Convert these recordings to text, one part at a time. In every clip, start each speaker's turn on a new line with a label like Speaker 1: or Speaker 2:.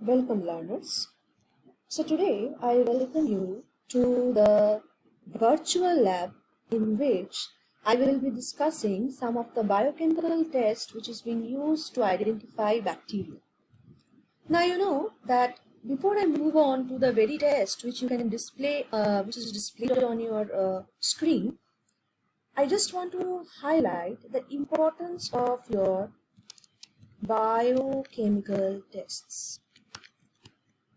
Speaker 1: Welcome learners. So today I welcome you to the virtual lab in which I will be discussing some of the biochemical tests which is being used to identify bacteria. Now you know that before I move on to the very test which you can display, which is displayed on your screen, I just want to highlight the importance of your biochemical tests.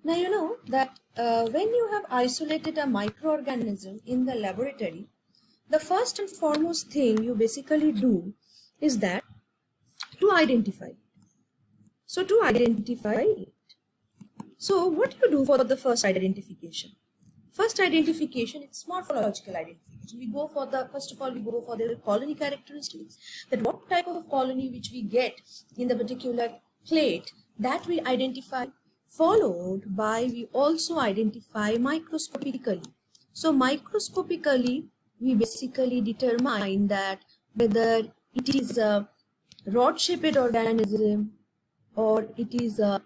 Speaker 1: Now you know that when you have isolated a microorganism in the laboratory, the first and foremost thing you basically do is that to identify it. So to identify it. So what do you do for the first identification? First identification, it's morphological identification. We go for the, first of all, we go for the colony characteristics, that what type of colony which we get in the particular plate, that we identify. Followed by we also identify microscopically. So microscopically we basically determine that whether it is a rod-shaped organism or it is a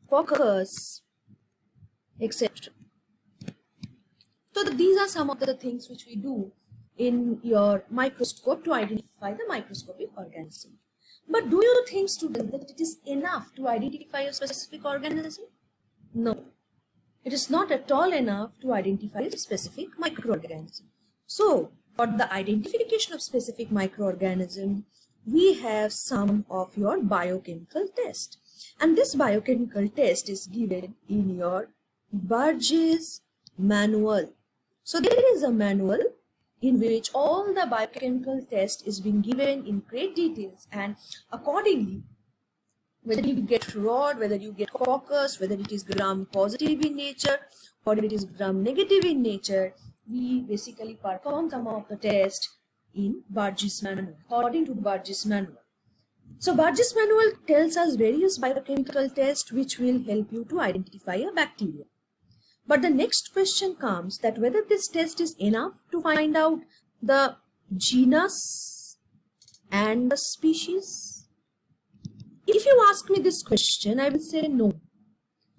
Speaker 1: coccus, etc. So these are some of the things which we do in your microscope to identify the microscopic organism. But do you think, students, that it is enough to identify a specific organism? No, it is not at all enough to identify a specific microorganism. So, for the identification of specific microorganism, we have some of your biochemical test. And this biochemical test is given in your Burgess manual. So, there is a manual in which all the biochemical test is being given in great details, and accordingly, whether you get rod, whether you get coccus, whether it is gram positive in nature or it is gram negative in nature, we basically perform some of the test in Burgess manual, according to Burgess manual. So Burgess manual tells us various biochemical tests which will help you to identify a bacteria. But the next question comes that whether this test is enough to find out the genus and the species. If you ask me this question, I will say no.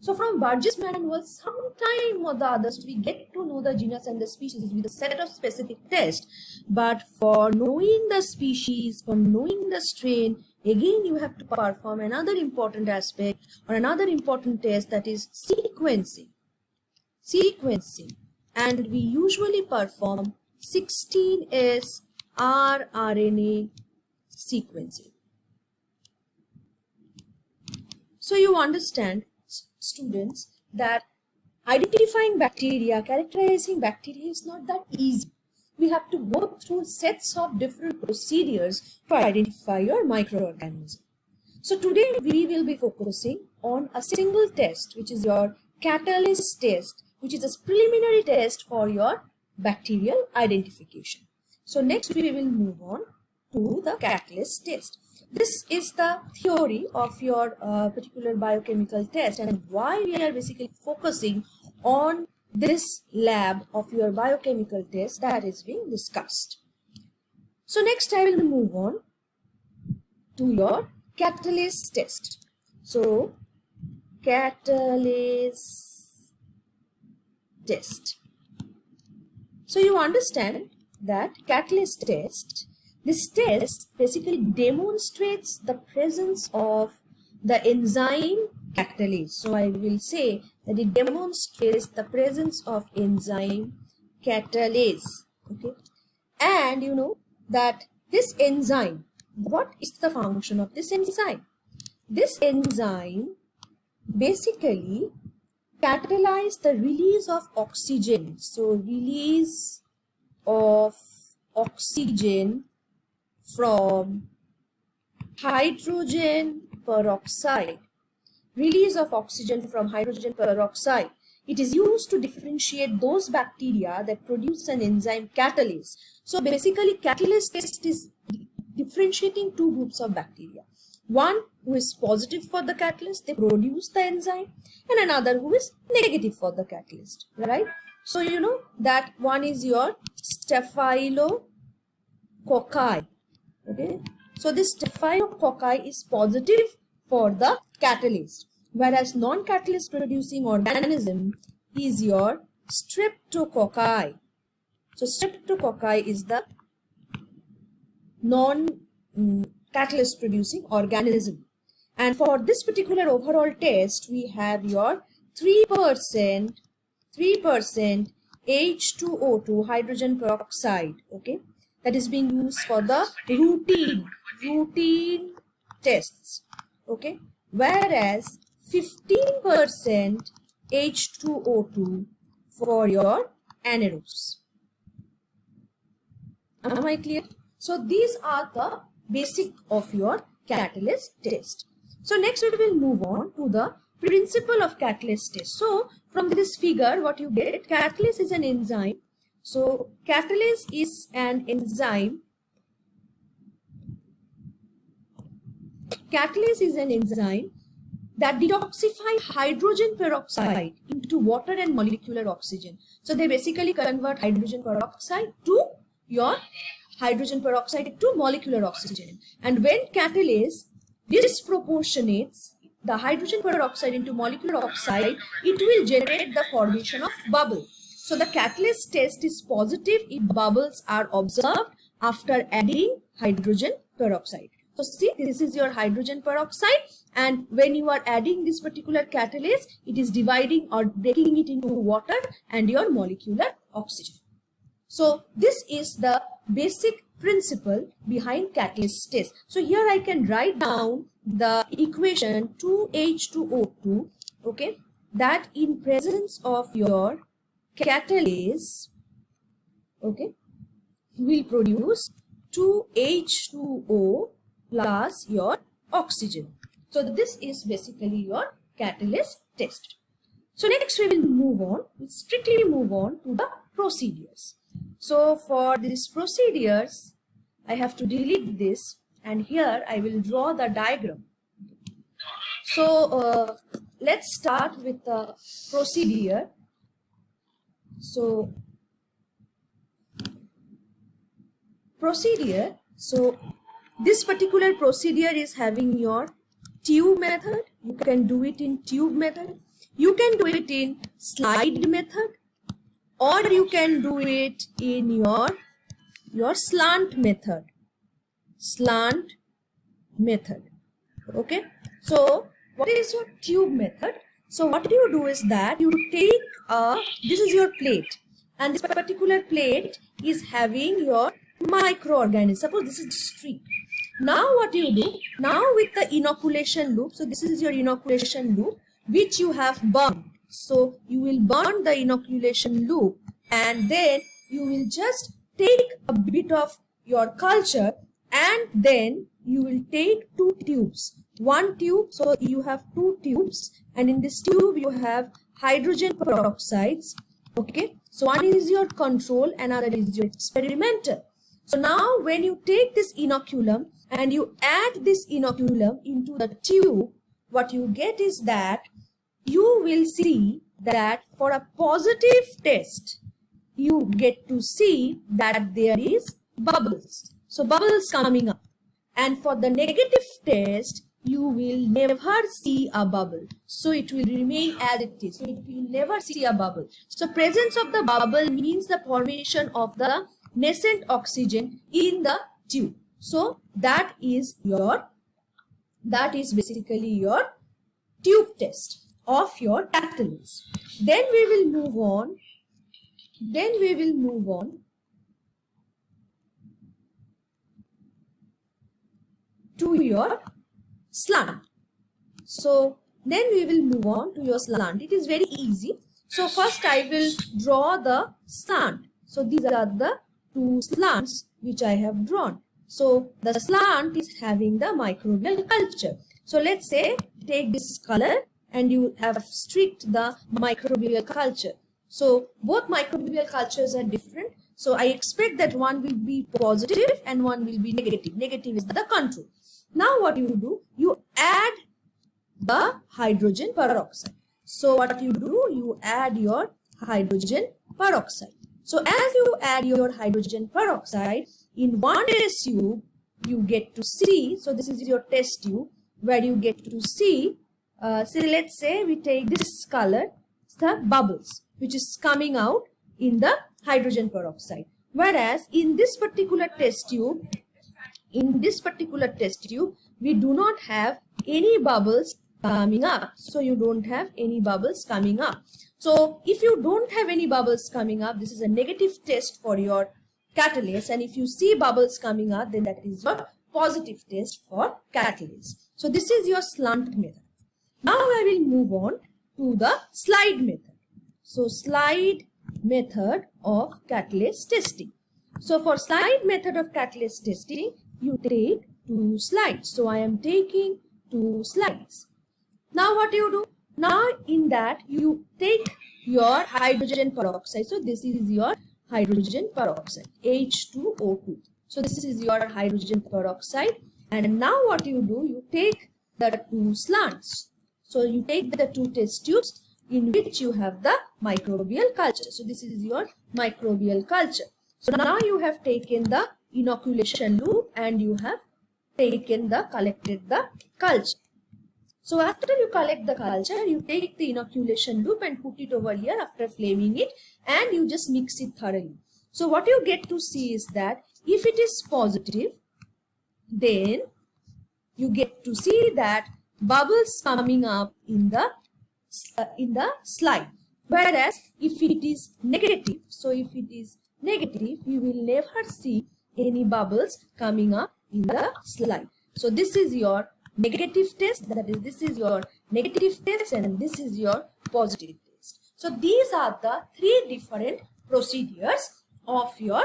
Speaker 1: So from Burgess manual, sometime or the others, we get to know the genus and the species with a set of specific tests. But for knowing the species, for knowing the strain, again you have to perform another important aspect or another important test, that is sequencing. And we usually perform 16S rRNA sequencing. So you understand, students, that identifying bacteria, characterizing bacteria is not that easy. We have to go through sets of different procedures to identify your microorganism. So today we will be focusing on a single test, which is your Catalase test, which is a preliminary test for your bacterial identification. So next we will move on to the Catalase test. This is the theory of your particular biochemical test, and why we are basically focusing on this lab of your biochemical test that is being discussed. So next I will move on to your Catalase test. So Catalase test. So you understand that Catalase test, this test basically demonstrates the presence of the enzyme catalase. So I will say that it demonstrates the presence of enzyme catalase. Okay, and you know that this enzyme, what is the function of this enzyme? This enzyme basically catalyze the release of oxygen. So release of oxygen from hydrogen peroxide. Release of oxygen from hydrogen peroxide. It is used to differentiate those bacteria that produce an enzyme catalase. So basically Catalase test is differentiating two groups of bacteria. One who is positive for the catalyst, they produce the enzyme, and another who is negative for the catalyst, right? So you know that one is your Staphylococci. Okay, so this Staphylococci is positive for the catalyst, whereas non-catalyst producing organism is your streptococci. So streptococci is the non-catalyst producing organism. And for this particular overall test, we have your 3% H2O2 hydrogen peroxide, okay, that is being used for the routine tests, okay, whereas 15% H2O2 for your anaerobes. Am I clear? So these are the basic of your catalase test. So next we will move on to the principle of catalase test. So from this figure, what you get, catalase is an enzyme. So catalase is an enzyme. Catalase is an enzyme that detoxify hydrogen peroxide into water and molecular oxygen. So they basically convert hydrogen peroxide to your hydrogen peroxide to molecular oxygen. And when catalase disproportionates the hydrogen peroxide into molecular oxide, it will generate the formation of bubble. So the catalase test is positive if bubbles are observed after adding hydrogen peroxide. So see, this is your hydrogen peroxide, and when you are adding this particular catalase, it is dividing or breaking it into water and your molecular oxygen. So this is the basic principle behind catalase test. So here I can write down the equation 2H2O2, okay, that in presence of your catalase, okay, will produce 2H2O plus your oxygen. So this is basically your catalase test. So next we will move on, we'll strictly move on to the procedures. So for these procedures, I have to delete this, and here I will draw the diagram. So let's start with the procedure. So this particular procedure is having your tube method. You can do it in tube method. You can do it in slide method, or you can do it in your slant method. Okay. So what is your tube method? So what you do is that you take this is your plate, and this particular plate is having your microorganism. Suppose this is streak. Now what you do, now with the inoculation loop, so this is your inoculation loop which you have burned. So you will burn the inoculation loop, and then you will just take a bit of your culture, and then you will take two tubes. One tube, so you have two tubes, and in this tube you have hydrogen peroxides, okay. So one is your control, another is your experimental. So now when you take this inoculum and you add this inoculum into the tube, what you get is that you will see that for a positive test, you get to see that there is bubbles. So bubbles coming up. And for the negative test, you will never see a bubble. So it will remain as it is. So it will never see a bubble. So presence of the bubble means the formation of the nascent oxygen in the tube. So that is basically your tube test of your catalase. Then we will move on. To your slant. So then we will move on to your slant. It is very easy. So first I will draw the slant. So these are the two slants which I have drawn. So the slant is having the microbial culture. So let's say take this color and you have streaked the microbial culture. So both microbial cultures are different. So I expect that one will be positive and one will be negative. Negative is the control. Now what you do, you add the hydrogen peroxide. So what you do, you add your hydrogen peroxide. So as you add your hydrogen peroxide in one test tube, you get to see, so this is your test tube where you get to see let's say we take this color, the bubbles, which is coming out in the hydrogen peroxide. Whereas in this particular test tube, we do not have any bubbles coming up. So you don't have any bubbles coming up. So if you don't have any bubbles coming up, this is a negative test for your catalase. And if you see bubbles coming up, then that is your positive test for catalase. So this is your slant method. Now I will move on to the slide method. So slide method of catalase testing. So for slide method of catalase testing, you take 2 slides. So I am taking 2 slides. Now what you do? Now in that you take your hydrogen peroxide. So this is your hydrogen peroxide, H2O2. So this is your hydrogen peroxide. And now what you do? You take the 2 slants. So you take the 2 test tubes in which you have the microbial culture. So this is your microbial culture. So now you have taken the inoculation loop and you have collected the culture. So after you collect the culture, you take the inoculation loop and put it over here after flaming it, and you just mix it thoroughly. So what you get to see is that if it is positive, then you get to see that bubbles coming up in the slide. Whereas if it is negative, so if it is negative, you will never see any bubbles coming up in the slide. So this is your negative test, that is, this is your negative test, and this is your positive test. So these are the 3 different procedures of your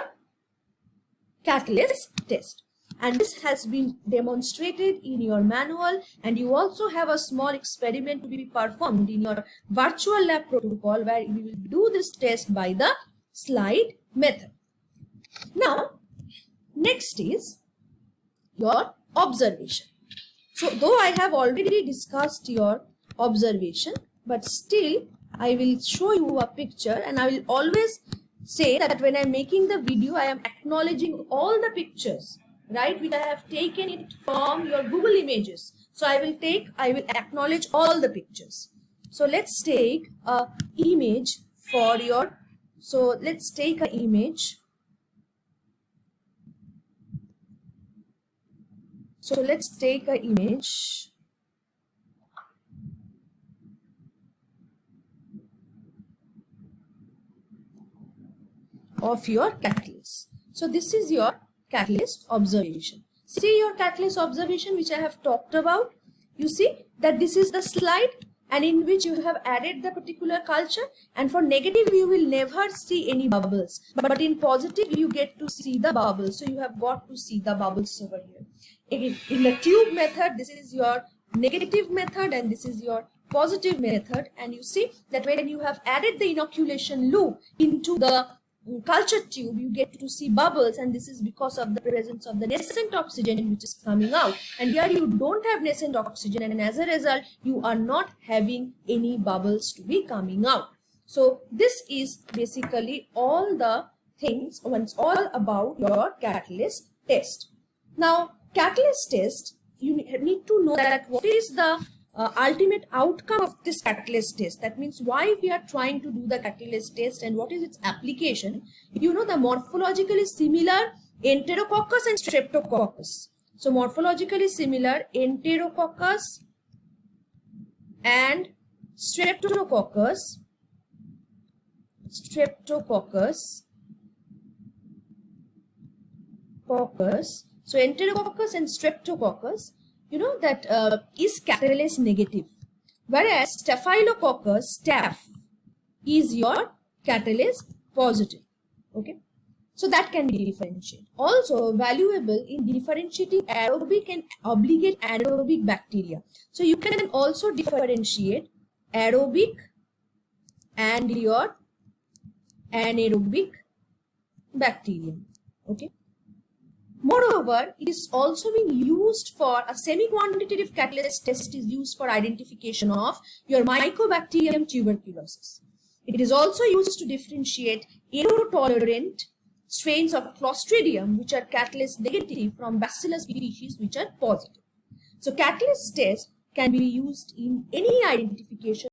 Speaker 1: catalase test, and this has been demonstrated in your manual, and you also have a small experiment to be performed in your virtual lab protocol where you will do this test by the slide method. Now next is your observation. So though I have already discussed your observation, but still I will show you a picture, and I will always say that when I am making the video, I am acknowledging all the pictures, right, which I have taken it from your Google images. So I will acknowledge all the pictures. So let's take a image for your, so let's take an image. So let's take an image of your catalase. So this is your catalase observation. See your catalase observation which I have talked about. You see that this is the slide, and in which you have added the particular culture, and for negative you will never see any bubbles, but in positive you get to see the bubbles. So you have got to see the bubbles over here. Again, in the tube method, this is your negative method and this is your positive method, and you see that when you have added the inoculation loop into the culture tube, you get to see bubbles, and this is because of the presence of the nascent oxygen which is coming out, and here you don't have nascent oxygen, and as a result you are not having any bubbles to be coming out. So this is basically all the things, it's all about your catalase test. Now catalase test, you need to know that what is the ultimate outcome of this catalase test. That means why we are trying to do the catalase test and what is its application. You know, the morphologically similar Enterococcus and Streptococcus. So morphologically similar Enterococcus and Streptococcus. So Enterococcus and Streptococcus, you know that is catalase negative, whereas Staphylococcus, staph, is your catalase positive. Okay, so that can be differentiated. Also valuable in differentiating aerobic and obligate anaerobic bacteria. So you can also differentiate aerobic and your anaerobic bacterium. Okay. Moreover, it is also being used for a semi-quantitative catalase test is used for identification of your Mycobacterium tuberculosis. It is also used to differentiate aerotolerant strains of Clostridium which are catalase negative from Bacillus species which are positive. So catalase test can be used in any identification